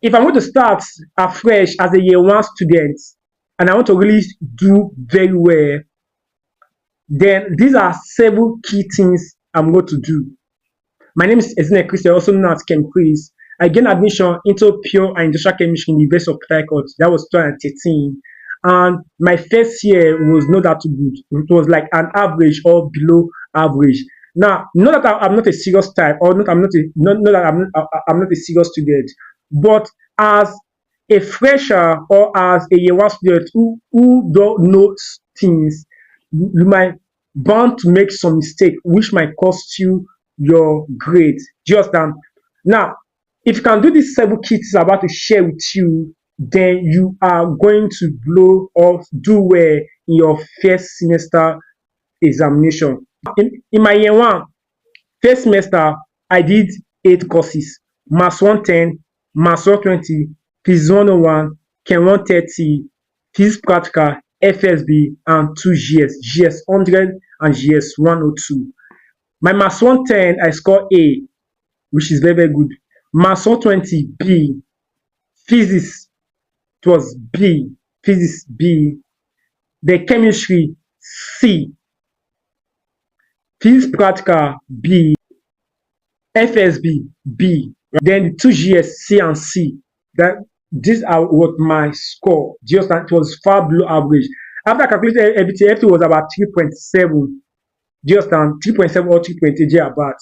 if I want to start afresh as a year one student and I want to really do very well, then these are several key things I'm going to do. My name is Ezine Christian, also known as Chem Chris. I gained admission into pure and industrial chemistry in the University of Port Harcourt. That was 2013. And my first year was not that too good. It was like an average or below average. Now, not that I'm not a serious type, or not I'm not a not that I'm not a serious student, but as a fresher or as a year one student who don't know things, you might bound to make some mistake which might cost you your grade. Do you understand? Now, if you can do these several kits I'm about to share with you, then you are going to blow or do well in your first semester examination. In my year one, first semester, I did 8 courses: Maths 110, Maths 120, Physics 101, Chem 130, Physics Practical, FSB, and 2 GS, GS 100 and GS 102. My Maths 110, I scored A, which is very, very good. Maths 120, B. Physics, it was B. Physics, B. The chemistry, C. Physics Practical, B. FSB, B. Then the 2 GS, C and C. These are what my score. Just it was far below average. After I calculated everything was about 3.7. Just 3.7 or 3.8 about.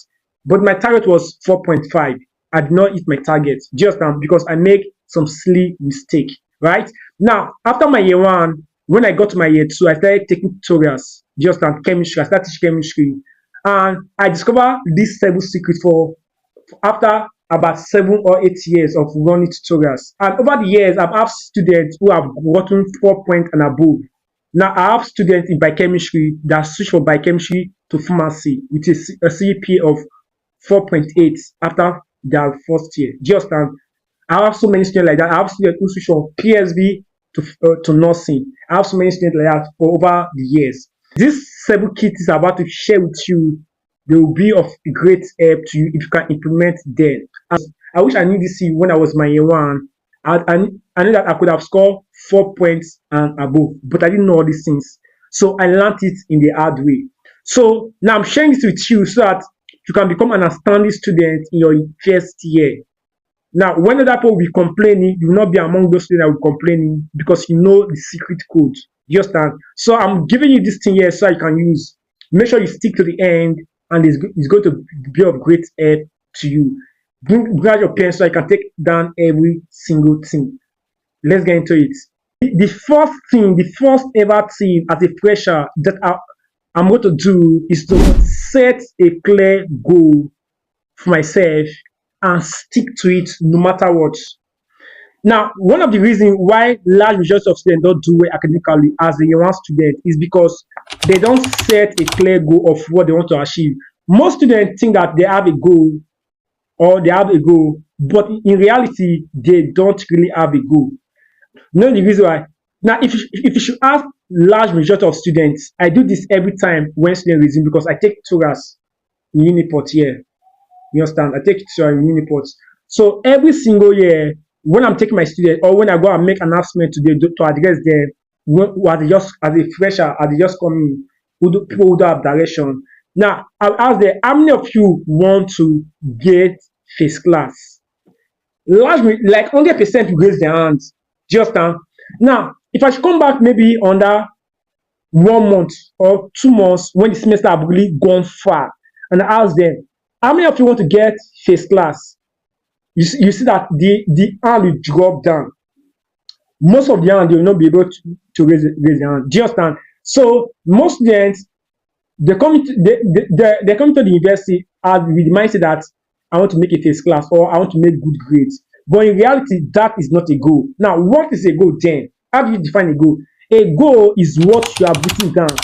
But my target was 4.5. I did not hit my target just because I make some silly mistake. Right now, after my year one, when I got to my year two, I started taking tutorials just on chemistry. I started teaching chemistry, and I discovered this several secret for after about 7 or 8 years of running tutorials. And over the years, I've had students who have gotten 4 points and above. Now, I have students in biochemistry that switch from biochemistry to pharmacy with a CGPA of 4.8 after their first year. Just I have so many students like that. I have students who switch from PSV to nursing. I have so many students like that for over the years. These several kits I'm about to share with you, they will be of great help to you if you can implement them. I wish I knew this when I was my year one. I knew that I could have scored 4 points and above, but I didn't know all these things. So I learned it in the hard way. So now I'm sharing this with you so that you can become an outstanding student in your first year. Now, when other people will be complaining, you will not be among those students that will be complaining because you know the secret code. You understand? So I'm giving you this thing here so you can use. Make sure you stick to the end, and it's going to be of great help to you. Bring out your pen so I can take down every single thing. Let's get into it. The first ever thing as a fresher that I'm going to do is to set a clear goal for myself and stick to it no matter what. Now, one of the reasons why large majority of students don't do well academically as a year one student is because they don't set a clear goal of what they want to achieve. Most students think that they have a goal but in reality, they don't really have a goal. You know the reason why? Now, if you should ask large majority of students, I do this every time when students resume because I take tutorials in Uniport here. You understand? I take tutorials in Uniport. So every single year, when I'm taking my students or when I go and make announcement to address them, as a fresher, as they just come in, people who don't have direction. Now, I'll ask them, how many of you want to get first class? Like 100% raise their hands. Just now, if I should come back maybe under 1 month or 2 months when the semester have really gone far, and I ask them, how many of you want to get first class? You see that the hand will drop down. Most of the hand they will not be able to raise their hand. Just so most students they come to the university with the mindset that I want to make a first class or I want to make good grades. But in reality, that is not a goal. Now, what is a goal then? How do you define a goal? A goal is what you have written down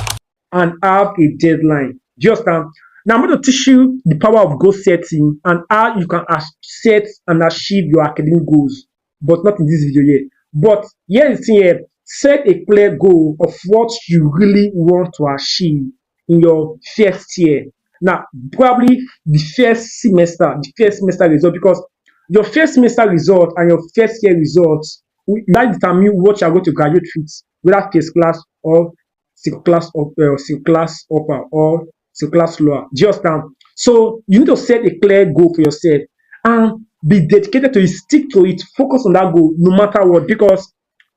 and have a deadline. Just now I'm going to teach you the power of goal setting and how you can set and achieve your academic goals. But not in this video here. But here is here. Set a clear goal of what you really want to achieve in your first year. Now, probably the first semester result, because Your first semester result and your first year results that determine what you are going to graduate with, whether first class or second class upper or second class lower. Do you understand? So you need to set a clear goal for yourself and be dedicated to it, stick to it, focus on that goal no matter what. Because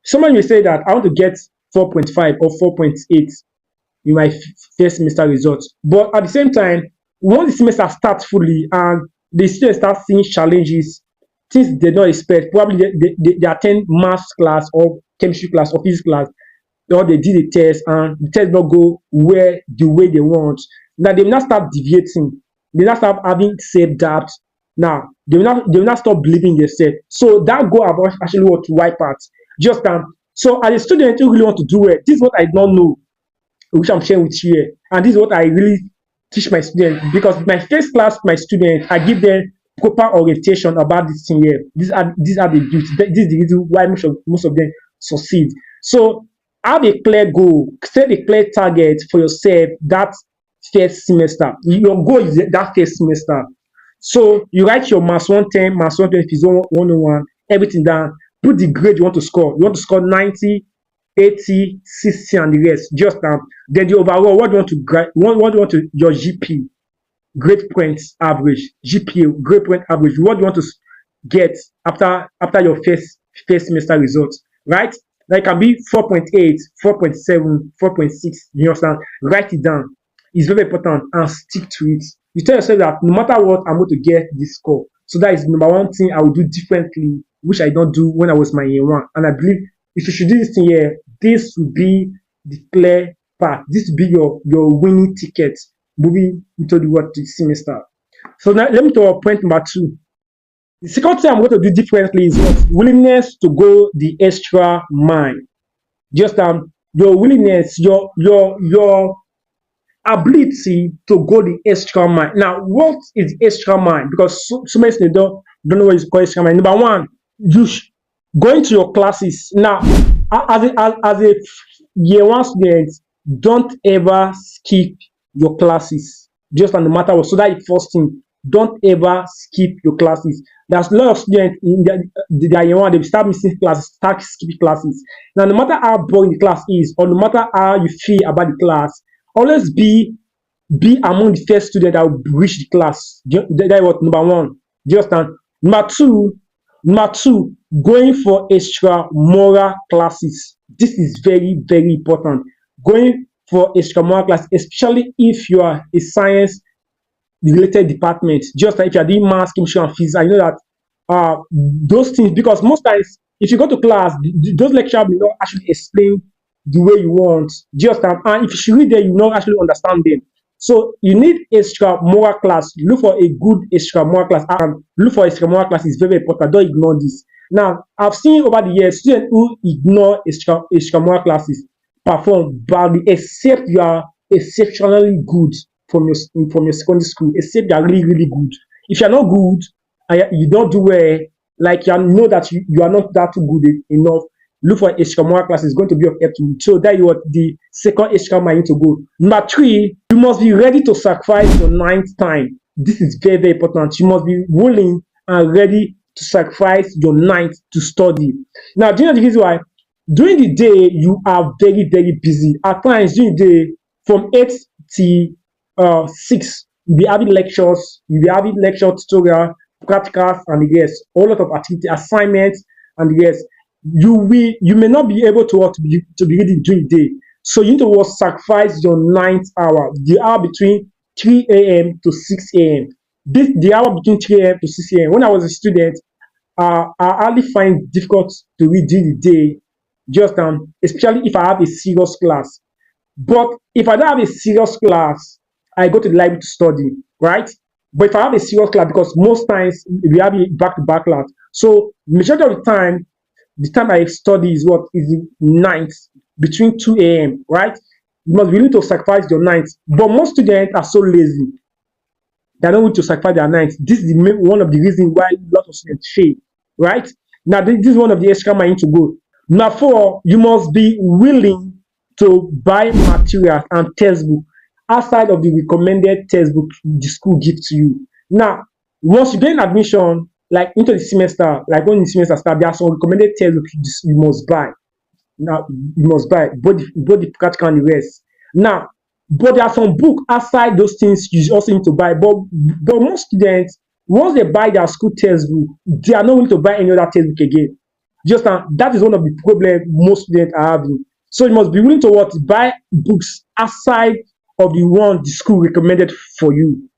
someone will say that I want to get 4.5 or 4.8 in my first semester results. But at the same time, once the semester starts fully and the students start seeing challenges, things they don't expect, probably they attend math class or chemistry class or physics class, or they did a test and the test not go where the way they want. Now they will not start deviating. They will not start having self-doubt. Now they will not stop believing in themselves. So that goal about actually what to wipe out. Just so as a student who really want to do it, this is what I don't know, which I'm sharing with you here. And this is what I really teach my students, because my first class, my students, I give them proper orientation about this thing here. These are the gifts. This is the reason why most of them succeed. So have a clear goal, set a clear target for yourself that first semester. Your goal is that first semester. So you write your maths 110, maths 120, physics 101, everything down. Put the grade you want to score. You want to score 90, 80, 60, and the rest. Just then the overall, what do you want to what do you want to your GP, grade points average, GPA, grade point average. What do you want to get after your first semester results, right? That can be 4.8, 4.7, 4.6. You understand? Write it down. It's very important and stick to it. You tell yourself that no matter what, I'm going to get this score. So that is number one thing I will do differently, which I don't do when I was my year one. And I believe if you should do this thing here, this will be the clear path. This will be your winning ticket moving into the semester. So now let me to point number two. The second thing I'm going to do differently is what? Willingness to go the extra mile. Just your willingness, your ability to go the extra mile. Now, what is extra mile? Because so many students don't know what is called extra mile. Number one, you going to your classes. Now, as a year one student, don't ever skip your classes. Just on the matter of, so that first thing, don't ever skip your classes. There's a lot of students in their year one, they start missing classes, start skipping classes. Now, no matter how boring the class is, or no matter how you feel about the class, always be among the first student that will reach the class. That was number one. Do you understand? Number two, going for extra moral classes. This is very, very important. Going for extra moral class, especially if you are a science related department. Just like if you are doing math, chemistry, and physics, I know that those things, because most times if you go to class, those lecturers will not actually explain the way you want. Just and if you read them, you will not actually understand them. So you need extra moral class. Look for a good extra moral class. And look for extra moral class is very important. Don't ignore this. Now, I've seen over the years students who ignore extra moral classes perform badly, except you are exceptionally good from your secondary school. Except you are really, really good. If you are not good and you don't do well, like you know that you are not that good enough, look for extra moral class is going to be of help to you. So that is what the second extra mile to go. Number three, you must be ready to sacrifice your ninth time. This is very, very important. You must be willing and ready to sacrifice your ninth to study. Now, do you know the reason why? During the day, you are very, very busy. At times, during the day, from 8 to 6, you'll be having lectures, tutorial, practicals, and the rest. A lot of activity, assignments, and the rest. You may not be able to be ready during the day. So you need to sacrifice your ninth hour, the hour between 3 a.m. to 6 a.m. The hour between 3 a.m. to 6 a.m. When I was a student, I hardly find it difficult to read during the day, just especially if I have a serious class. But if I don't have a serious class, I go to the library to study, right? But if I have a serious class, because most times we have a back-to-back class, so majority of the time I study is what is the night between 2 a.m. right? You must be willing to sacrifice your night. But most students are so lazy. They don't want to sacrifice their night. This is one of the reasons why a lot of students fail, right? Now, this is one of the extra mile to go. Number four, you must be willing to buy materials and textbook outside of the recommended textbook the school gives to you. Now, once you gain admission, like into the semester, like when the semester start, there are some recommended textbooks you must buy. Now you must buy both the practical and the rest. Now, but there are some book outside those things you also need to buy. But most students, once they buy their school textbook, they are not willing to buy any other textbook again. Just that is one of the problem most students are having. So you must be willing to what buy books outside of the one the school recommended for you.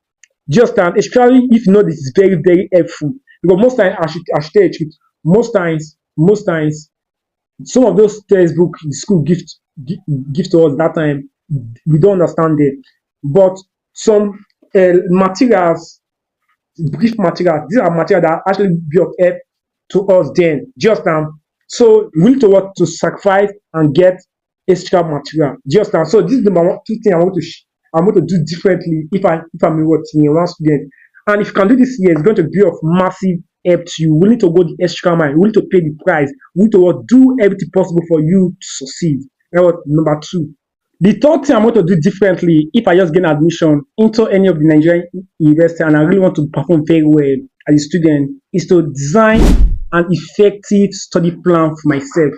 Just especially if you know this is very very helpful, because most times I should tell you the truth, most times some of those textbook the school give to us that time, we don't understand them. But some materials, brief materials, these are materials that actually be of help to us then. Just so we need to what to sacrifice and get extra material. Just so this is the number one two thing I want to do differently if I'm what in one student. And if you can do this here, it's going to be of massive help to you. We need to go the extra mile. We need to pay the price. We need to what, do everything possible for you to succeed. That was number two. The third thing I'm going to do differently if I just gain admission into any of the Nigerian university and I really want to perform very well as a student is to design an effective study plan for myself.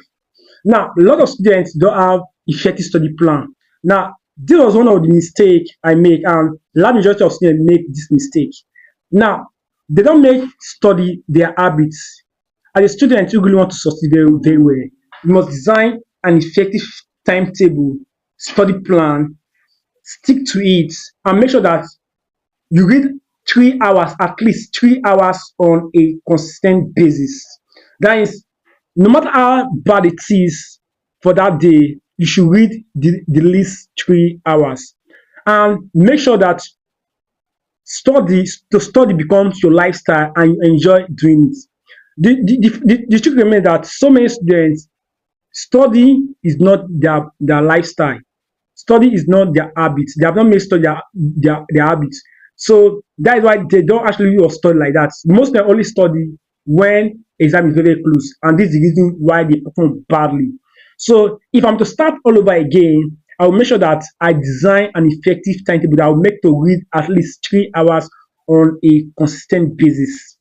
Now, a lot of students don't have effective study plan. Now, this was one of the mistakes I make, and large majority of students make this mistake. Now, they don't make study their habits. As a student, you really want to succeed very, very well. You must design an effective timetable, study plan, stick to it, and make sure that you read 3 hours, at least 3 hours on a consistent basis. That is, no matter how bad it is for that day, you should read the least 3 hours. And make sure that study becomes your lifestyle and you enjoy doing it. The truth remains that so many students, study is not their lifestyle. Study is not their habits. They have not made study their habits. So that is why they don't actually use study like that. Most of them only study when exam is very close, and this is the reason why they perform badly. So if I'm to start all over again, I will make sure that I design an effective timetable that I will make to read at least 3 hours on a consistent basis.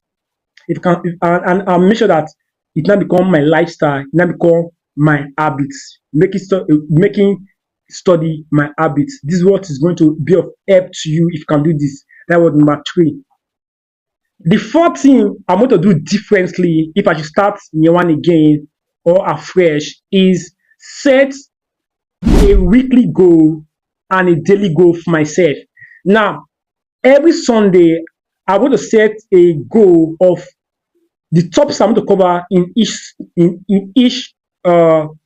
It can and I'll make sure that it now become my lifestyle, it now become my habits, making study my habits. This is what is going to be of help to you if you can do this. That was number three. The fourth thing I'm going to do differently if I should start year one again or afresh is set a weekly goal and a daily goal for myself. Now, every Sunday, I want to set a goal of the topics I'm going to cover in each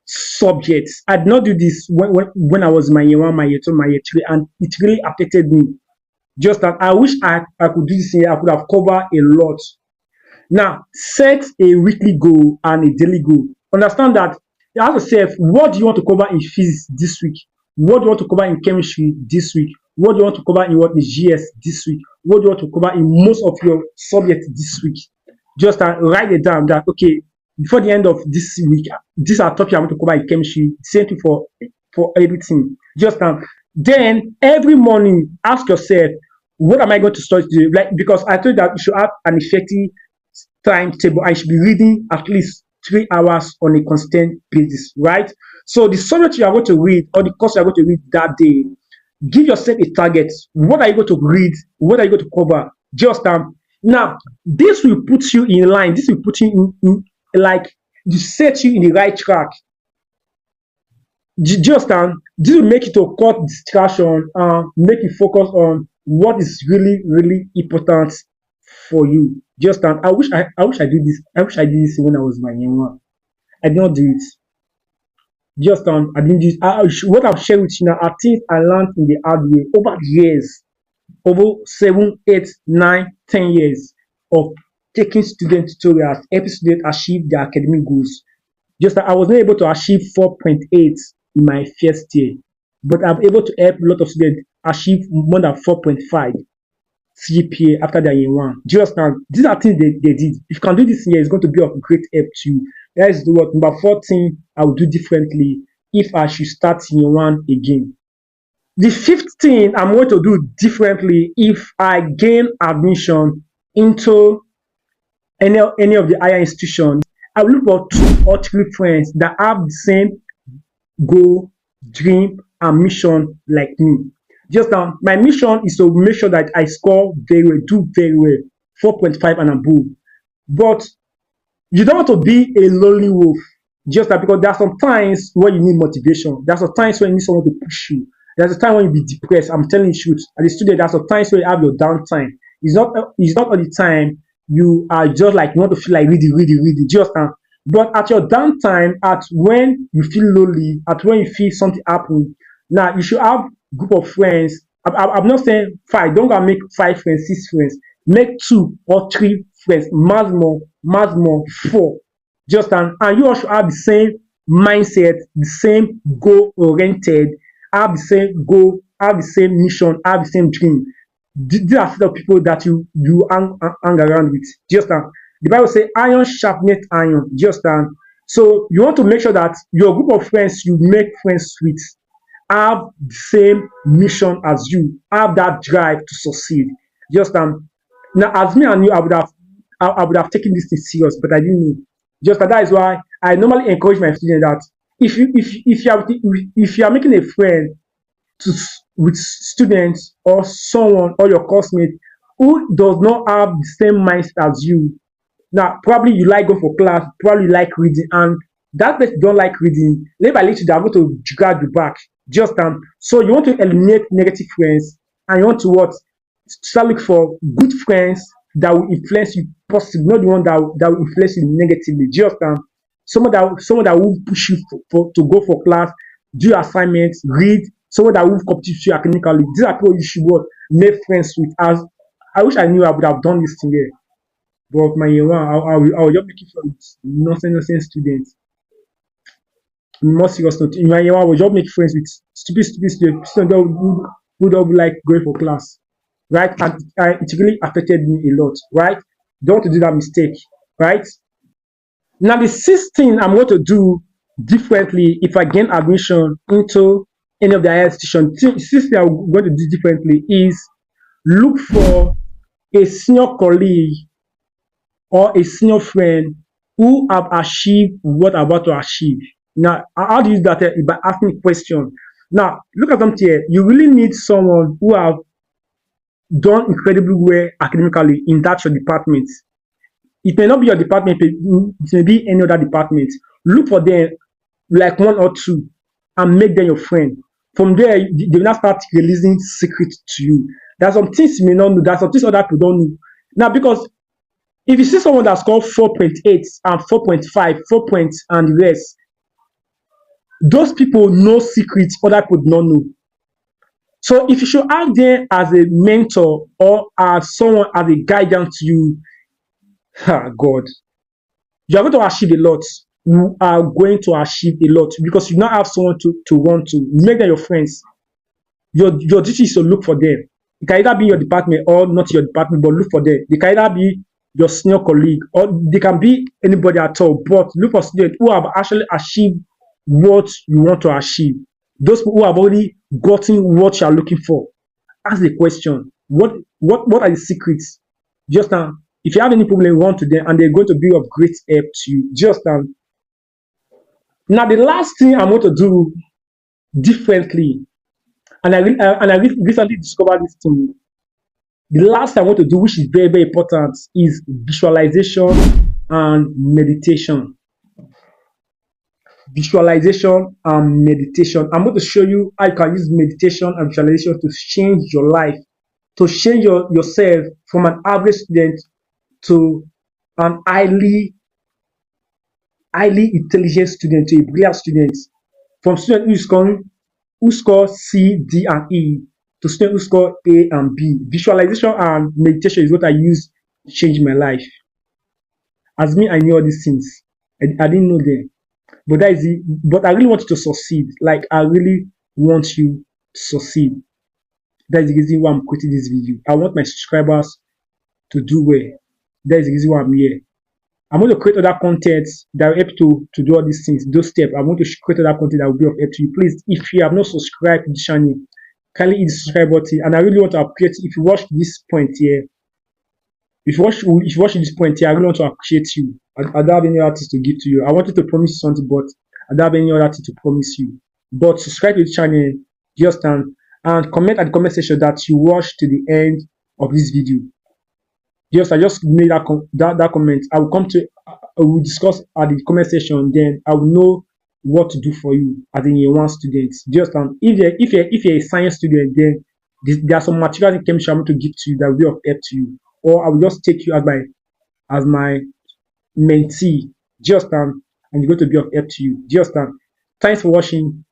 subject. I did not do this when I was my year one, my year two, my year three, and it really affected me. Just that I wish I could do this here. I could have covered a lot. Now, set a weekly goal and a daily goal. Understand that you ask yourself, what do you want to cover in physics this week? What do you want to cover in chemistry this week? What do you want to cover in what is GS this week? What do you want to cover in most of your subjects this week? Just write it down that, okay, before the end of this week, these are topics I want to cover in chemistry. Same thing for everything. Just then every morning ask yourself, what am I going to study today? Like, because I told you that you should have an effective timetable. I should be reading at least 3 hours on a constant basis, right? So the subject you are going to read or the course you are going to read that day, give yourself a target. What are you going to read? What are you going to cover? Just now, this will put you in line. This will put you in like you set you in the right track. Just this will make you to cut distraction, make you focus on what is really really important for you. Just I wish I do this. I wish I did this when I was my young one. I did not do it. Just I didn't do it. What I'll share with you now are things I learned in the hard way over the years, over 7, 8, 9, 10 years of taking student tutorials, helping students achieve their academic goals. Just that I was not able to achieve 4.8 in my first year, but I'm able to help a lot of students achieve more than 4.5 GPA after their year one. Just now, these are things they did. If you can do this here, it's going to be of great help to you. That is what number 14 I will do differently if I should start year one again. The fifth thing I'm going to do differently if I gain admission into any of the higher institutions, I will look for 2 or 3 friends that have the same goal, dream, and mission like me. Just my mission is to make sure that I score very well, do very well, 4.5 and above. But you don't want to be a lonely wolf. Just that, because there are some times when you need motivation. There's some times when you need someone to push you. There's a time when you be depressed. I'm telling you the truth. As a student, there's some times when you have your downtime. It's not all the time you are just like you want to feel like reading, reading, reading. Just but at your downtime, at when you feel lonely, at when you feel something happen, now you should have group of friends. I'm not saying five. Don't go and make 5 friends, 6 friends. Make 2 or 3 friends, maximum 4. Just and you all should have the same mindset, the same goal oriented, have the same goal, have the same mission, have the same dream. These are set of people that you hang around with. Just the Bible say iron sharpeneth iron. Just so you want to make sure that your group of friends you make friends with have the same mission as you, have that drive to succeed. Just now, as me and you, I would have taken this thing serious, but I didn't know. Just that is why I normally encourage my students that if you are making a friend with students or someone or your classmate who does not have the same mindset as you, now, probably you like go for class, probably you like reading, and that person don't like reading. Little by little, they are going to drag you back. Just so you want to eliminate negative friends, and you want to what start look for good friends that will influence you positively, not the one that will influence you negatively. Just someone that will push you to go for class, do your assignments, read. Someone that will compete you academically. These are people you should what make friends with. As I wish I knew I would have done this thing here. But my year one, I will just make it for nonsense students. More serious note, in my year one, I will just make friends with stupid students who don't like going for class, right? And it really affected me a lot, right? Don't want to do that mistake, right? Now, the sixth thing I'm going to do differently if I gain admission into any of the higher institutions, the sixth thing I'm going to do differently is look for a senior colleague or a senior friend who have achieved what I'm about to achieve. Now, how do you do that? By asking a question. Now, look at something here. You really need someone who have done incredibly well academically in that your department. It may not be your department, it may be any other department. Look for them, like 1 or 2, and make them your friend. From there, they will not start releasing secrets to you. There are some things you may not know. There are some things other people don't know. Now, because if you see someone that scored 4.8 and 4.5, 4 points and the rest, those people know secrets other people do not know. So if you should have them as a mentor or as someone as a guidance to you, God, you are going to achieve a lot. You are going to achieve a lot because you now have someone to run to. Make them your friends. Your duty is to look for them. It can either be your department or not your department, but look for them. They can either be your senior colleague or they can be anybody at all. But look for students who have actually achieved what you want to achieve. Those people who have already gotten what you are looking for. Ask the question. What are the secrets? Just if you have any problem, run to them and they're going to be of great help to you. Just now the last thing I'm going to do differently, and I recently discovered this thing. The last thing I want to do, which is very, very important, is visualization and meditation. Visualization and meditation. I'm going to show you how you can use meditation and visualization to change your life, to change yourself from an average student to an highly intelligent student, to a brilliant student, from student who score C, D, and E to student who score A and B. Visualization and meditation is what I use to change my life. As me, I knew all these things. I didn't know them. But that is it. But I really want you to succeed. Like I really want you to succeed. That is the reason why I'm creating this video. I want my subscribers to do well. That is the reason why I'm here. I'm going to create other content that will help to do all these things, those steps. I want to create other content that will be of help to you. Please, if you have not subscribed to the channel, kindly hit the subscribe button. And I really want to appreciate if you watch this point here. if you watch this point here, I really want to appreciate you. I don't have any other things to give to you. I wanted to promise you something, but I don't have any other thing to promise you. But subscribe to the channel, just and comment at the comment section that you watched to the end of this video. Just I just made that comment. I will come to I will discuss at the comment section. Then I will know what to do for you as a year one student. Just if you're a science student, then there are some materials in chemistry I want to give to you that will be of help to you, or I will just take you as my mentee. Just and it's going to be of help to you. Just thanks for watching.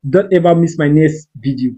Don't ever miss my next video.